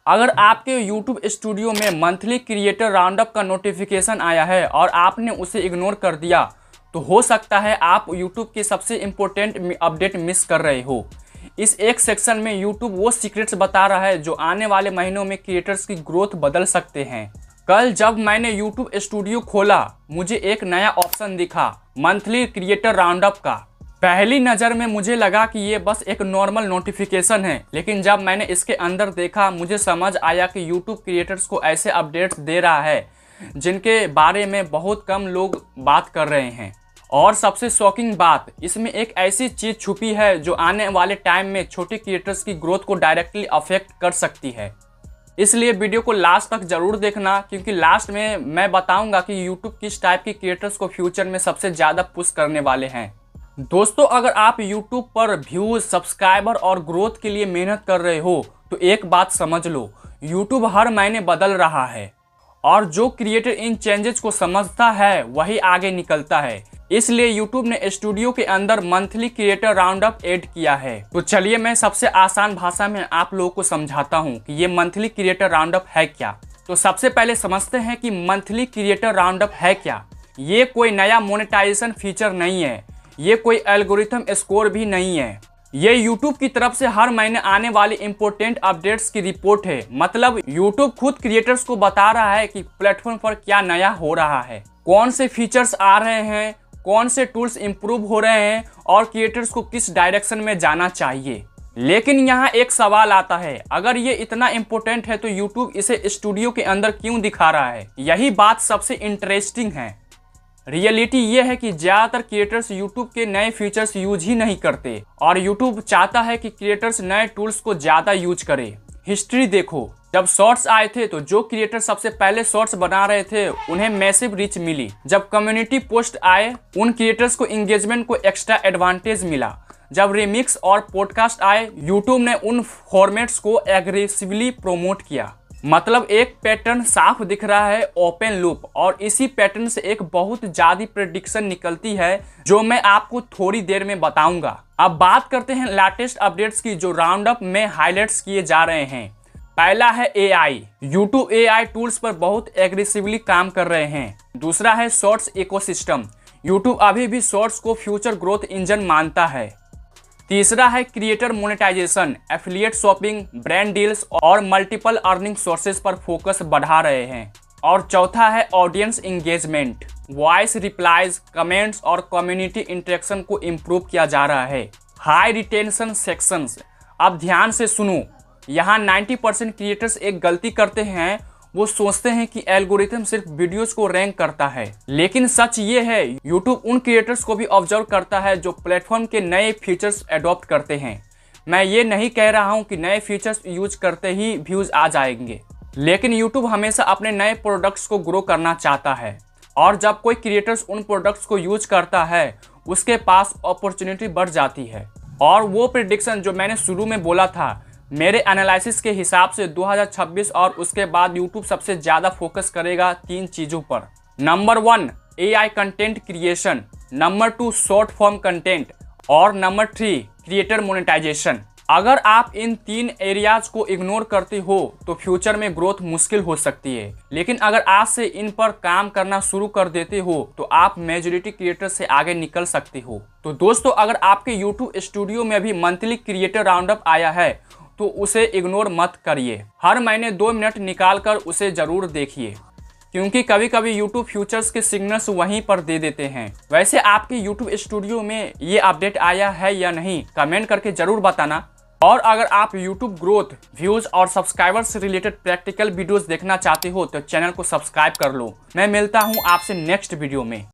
अगर आपके YouTube studio में मंथली क्रिएटर राउंडअप का नोटिफिकेशन आया है और आपने उसे इग्नोर कर दिया तो हो सकता है आप YouTube की सबसे इम्पोर्टेंट अपडेट मिस कर रहे हो। इस एक सेक्शन में YouTube वो सीक्रेट्स बता रहा है जो आने वाले महीनों में क्रिएटर्स की ग्रोथ बदल सकते हैं। कल जब मैंने YouTube स्टूडियो खोला मुझे एक नया ऑप्शन दिखा, मंथली क्रिएटर राउंडअप का। पहली नज़र में मुझे लगा कि ये बस एक नॉर्मल नोटिफिकेशन है, लेकिन जब मैंने इसके अंदर देखा मुझे समझ आया कि YouTube क्रिएटर्स को ऐसे अपडेट्स दे रहा है जिनके बारे में बहुत कम लोग बात कर रहे हैं। और सबसे शॉकिंग बात, इसमें एक ऐसी चीज़ छुपी है जो आने वाले टाइम में छोटे क्रिएटर्स की ग्रोथ को डायरेक्टली अफेक्ट कर सकती है। इसलिए वीडियो को लास्ट तक जरूर देखना, क्योंकि लास्ट में मैं बताऊंगा कि YouTube किस टाइप के क्रिएटर्स को फ्यूचर में सबसे ज़्यादा पुश करने वाले हैं। दोस्तों, अगर आप YouTube पर व्यूज, सब्सक्राइबर और ग्रोथ के लिए मेहनत कर रहे हो तो एक बात समझ लो, YouTube हर महीने बदल रहा है और जो क्रिएटर इन चेंजेस को समझता है वही आगे निकलता है। इसलिए YouTube ने स्टूडियो के अंदर मंथली क्रिएटर राउंडअप ऐड किया है। तो चलिए मैं सबसे आसान भाषा में आप लोगों को समझाता हूँ कि ये मंथली क्रिएटर राउंडअप है क्या। तो सबसे पहले समझते हैं कि मंथली क्रिएटर राउंडअप है क्या। ये कोई नया मोनेटाइजेशन फीचर नहीं है, ये कोई एल्गोरिथम स्कोर भी नहीं है। ये YouTube की तरफ से हर महीने आने वाली इंपॉर्टेंट अपडेट्स की रिपोर्ट है। मतलब YouTube खुद क्रिएटर्स को बता रहा है कि प्लेटफॉर्म पर क्या नया हो रहा है, कौन से फीचर्स आ रहे हैं, कौन से टूल्स इंप्रूव हो रहे हैं और क्रिएटर्स को किस डायरेक्शन में जाना चाहिए। लेकिन यहाँ एक सवाल आता है, अगर ये इतना इम्पोर्टेंट है तो YouTube इसे स्टूडियो के अंदर क्यों दिखा रहा है? यही बात सबसे इंटरेस्टिंग है। रियलिटी ये है कि ज़्यादातर क्रिएटर्स YouTube के नए फीचर्स यूज ही नहीं करते और YouTube चाहता है कि क्रिएटर्स नए टूल्स को ज़्यादा यूज करें। हिस्ट्री देखो, जब शॉर्ट्स आए थे तो जो क्रिएटर सबसे पहले शॉर्ट्स बना रहे थे उन्हें मैसिव रीच मिली। जब कम्युनिटी पोस्ट आए उन क्रिएटर्स को इंगेजमेंट को एक्स्ट्रा एडवांटेज मिला। जब रिमिक्स और पॉडकास्ट आए YouTube ने उन फॉर्मेट्स को एग्रेसिवली प्रमोट किया। मतलब एक पैटर्न साफ दिख रहा है, ओपन लूप, और इसी पैटर्न से एक बहुत ज्यादा प्रेडिक्शन निकलती है जो मैं आपको थोड़ी देर में बताऊंगा। अब बात करते हैं लेटेस्ट अपडेट्स की जो राउंडअप में हाईलाइट्स किए जा रहे हैं। पहला है AI। YouTube AI टूल्स पर बहुत एग्रेसिवली काम कर रहे हैं। दूसरा है शॉर्ट्स इकोसिस्टम। YouTube अभी भी शॉर्ट्स को फ्यूचर ग्रोथ इंजन मानता है। तीसरा है creator monetization, affiliate shopping, brand deals और मल्टीपल अर्निंग सोर्सेज पर फोकस बढ़ा रहे हैं। और चौथा है audience engagement, voice replies, comments और कम्युनिटी इंटरेक्शन को इम्प्रूव किया जा रहा है। High retention sections. अब ध्यान से सुनो, यहाँ 90% क्रिएटर्स एक गलती करते हैं, वो सोचते हैं कि एल्गोरिथम सिर्फ वीडियोस को रैंक करता है। लेकिन सच ये है, YouTube उन क्रिएटर्स को भी ऑब्जर्व करता है जो प्लेटफॉर्म के नए फीचर्स अडॉप्ट करते हैं। मैं ये नहीं कह रहा हूँ कि नए फीचर्स यूज करते ही व्यूज आ जाएंगे, लेकिन YouTube हमेशा अपने नए प्रोडक्ट्स को ग्रो करना चाहता है और जब कोई क्रिएटर्स उन प्रोडक्ट्स को यूज करता है उसके पास अपॉर्चुनिटी बढ़ जाती है। और वो प्रेडिक्शन जो मैंने शुरू में बोला था, मेरे एनालिसिस के हिसाब से 2026 और उसके बाद YouTube सबसे ज़्यादा फोकस करेगा 3 चीज़ों पर। Number 1 AI content creation, number 2 short form content और नंबर 3 क्रिएटर मोनेटाइजेशन। अगर आप इन 3 एरियाज को इग्नोर करते हो तो फ्यूचर में ग्रोथ मुश्किल हो सकती है, लेकिन अगर आज से इन पर काम करना शुरू कर देते हो तो आप मेजॉरिटी क्रिएटर से आगे निकल सकते हो। तो दोस्तों, अगर आपके YouTube स्टूडियो में भी मंथली क्रिएटर राउंडअप आया है तो उसे इग्नोर मत करिए। हर महीने 2 मिनट निकाल कर उसे जरूर देखिए, क्योंकि कभी कभी YouTube फ्यूचर्स के सिग्नल्स वहीं पर दे देते हैं। वैसे आपके YouTube स्टूडियो में ये अपडेट आया है या नहीं, कमेंट करके जरूर बताना। और अगर आप YouTube ग्रोथ, व्यूज और सब्सक्राइबर्स से रिलेटेड प्रैक्टिकल वीडियोस देखना चाहते हो तो चैनल को सब्सक्राइब कर लो। मैं मिलता हूँ आपसे नेक्स्ट वीडियो में।